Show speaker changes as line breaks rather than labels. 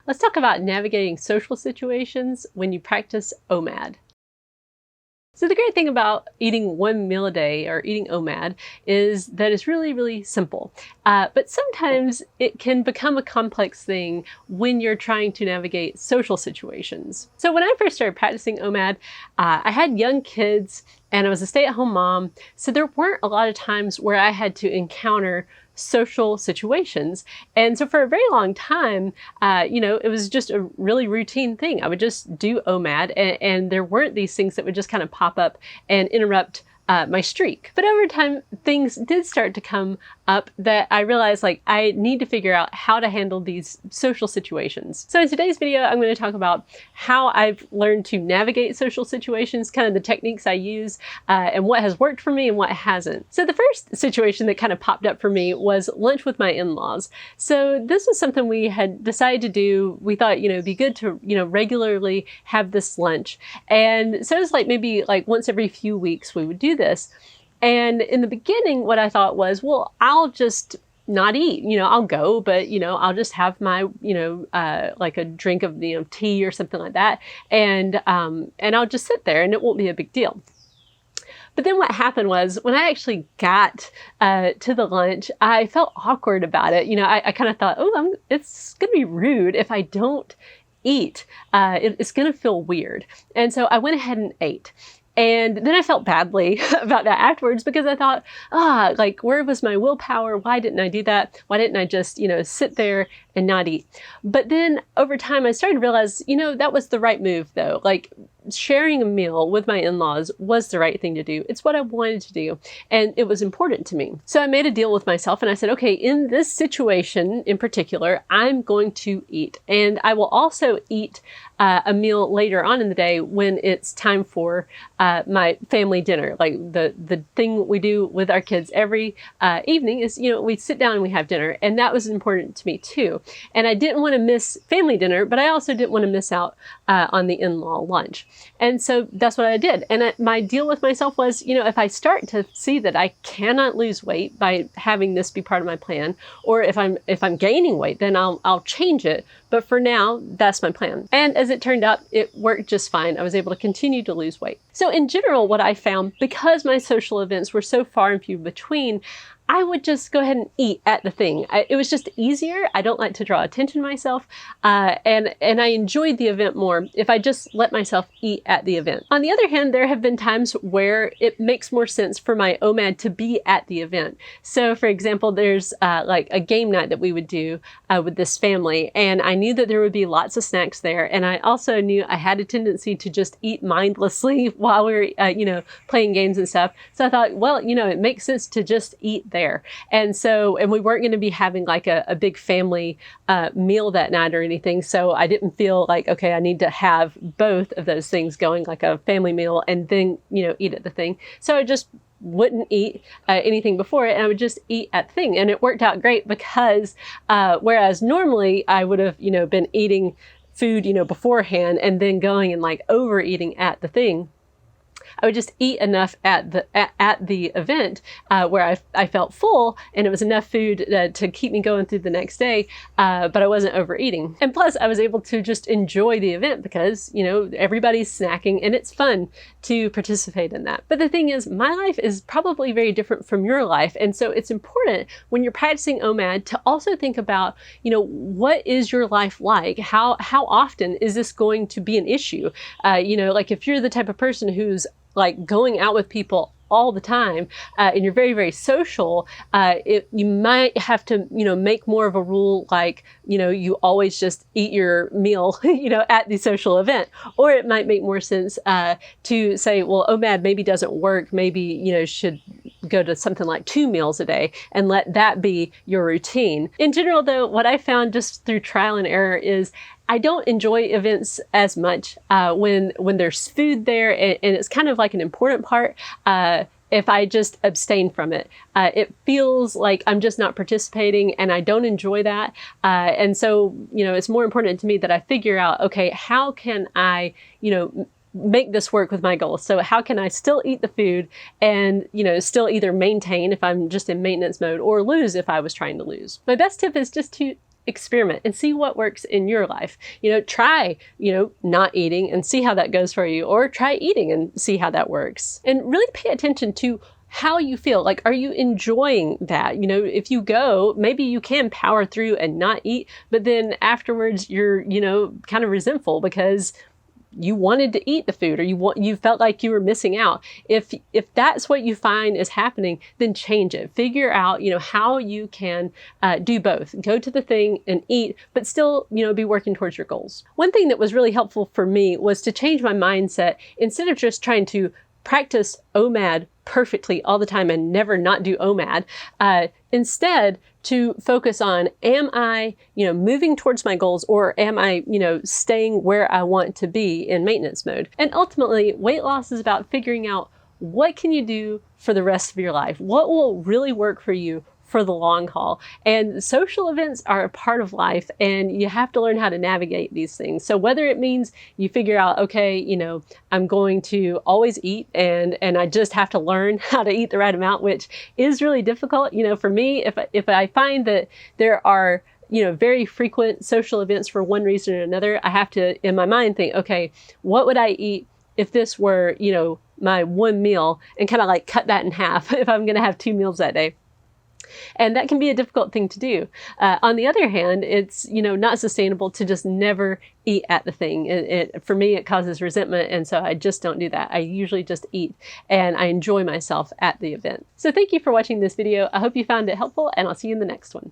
Let's talk about navigating social situations when you practice OMAD. So the great thing about eating one meal a day or eating OMAD is that it's really, really simple. But sometimes it can become a complex thing when you're trying to navigate social situations. So when I first started practicing OMAD, I had young kids and I was a stay-at-home mom. So there weren't a lot of times where I had to encounter social situations. And so for a very long time, it was just a really routine thing. I would just do OMAD and there weren't these things that would just kind of pop up and interrupt my streak. But over time, things did start to come up that I realized I need to figure out how to handle these social situations. So in today's video, I'm going to talk about how I've learned to navigate social situations, kind of the techniques I use, and what has worked for me and what hasn't. So the first situation that kind of popped up for me was lunch with my in-laws. So this was something we had decided to do. We thought, it'd be good to, regularly have this lunch. And so it was maybe once every few weeks we would do this. And in the beginning, what I thought was, well, I'll just not eat, I'll go, but, I'll just have my, like a drink of, tea or something like that. And I'll just sit there and it won't be a big deal. But then what happened was when I actually got to the lunch, I felt awkward about it. I kind of thought, oh, it's going to be rude if I don't eat. It's going to feel weird. And so I went ahead and ate. And then I felt badly about that afterwards because I thought, where was my willpower? Why didn't I do that? Why didn't I just, sit there and not eat? But then over time, I started to realize, that was the right move though. Sharing a meal with my in-laws was the right thing to do. It's what I wanted to do. And it was important to me. So I made a deal with myself and I said, okay, in this situation in particular, I'm going to eat. And I will also eat a meal later on in the day when it's time for my family dinner. The thing we do with our kids every evening is, we sit down and we have dinner. And that was important to me too. And I didn't want to miss family dinner, but I also didn't want to miss out on the in-law lunch. And so that's what I did. And my deal with myself was, if I start to see that I cannot lose weight by having this be part of my plan, or if I'm gaining weight, then I'll change it. But for now, that's my plan. And as it turned out, it worked just fine. I was able to continue to lose weight. So in general, what I found, because my social events were so far and few between, I would just go ahead and eat at the thing. It was just easier. I don't like to draw attention to myself. And I enjoyed the event more if I just let myself eat at the event. On the other hand, there have been times where it makes more sense for my OMAD to be at the event. So for example, there's a game night that we would do with this family. And I knew that there would be lots of snacks there. And I also knew I had a tendency to just eat mindlessly while we were, playing games and stuff. So I thought, well, it makes sense to just eat there. And we weren't going to be having a big family meal that night or anything. So I didn't feel okay, I need to have both of those things going, like a family meal and then, eat at the thing. So I just wouldn't eat anything before it and I would just eat at the thing. And it worked out great because whereas normally I would have, been eating food, beforehand and then going and overeating at the thing, I would just eat enough at the event where I felt full and it was enough food to keep me going through the next day, but I wasn't overeating. And plus I was able to just enjoy the event because, everybody's snacking and it's fun to participate in that. But the thing is, my life is probably very different from your life. And so it's important when you're practicing OMAD to also think about, what is your life like? How often is this going to be an issue? If you're the type of person who's going out with people all the time and you're very, very social, you might have to, make more of a rule you always just eat your meal, at the social event. Or it might make more sense to say, well, OMAD maybe doesn't work. Maybe, should go to something like 2 meals a day and let that be your routine. In general, though, what I found just through trial and error is I don't enjoy events as much when there's food there and it's kind of like an important part. If I just abstain from it, it feels like I'm just not participating and I don't enjoy that. And so, it's more important to me that I figure out, okay, how can I, make this work with my goals? So how can I still eat the food and, still either maintain if I'm just in maintenance mode or lose if I was trying to lose? My best tip is just to experiment and see what works in your life. Try, not eating and see how that goes for you, or try eating and see how that works. And really pay attention to how you feel. Like, are you enjoying that? If you go, maybe you can power through and not eat, but then afterwards you're, kind of resentful because you wanted to eat the food, or you felt like you were missing out. If that's what you find is happening, then change it. Figure out, how you can do both. Go to the thing and eat, but still, be working towards your goals. One thing that was really helpful for me was to change my mindset. Instead of just trying to practice OMAD perfectly all the time and never not do OMAD, instead to focus on, am I, moving towards my goals, or am I, staying where I want to be in maintenance mode? And ultimately, weight loss is about figuring out what can you do for the rest of your life? What will really work for you for the long haul? And social events are a part of life, and you have to learn how to navigate these things. So whether it means you figure out, okay, I'm going to always eat, and I just have to learn how to eat the right amount, which is really difficult. For me, if I find that there are very frequent social events for one reason or another, I have to, in my mind, think, okay, what would I eat if this were, my one meal, and kind of like cut that in half if I'm going to have 2 meals that day. And that can be a difficult thing to do. On the other hand, it's, not sustainable to just never eat at the thing. For me, it causes resentment. And so I just don't do that. I usually just eat, and I enjoy myself at the event. So thank you for watching this video. I hope you found it helpful, and I'll see you in the next one.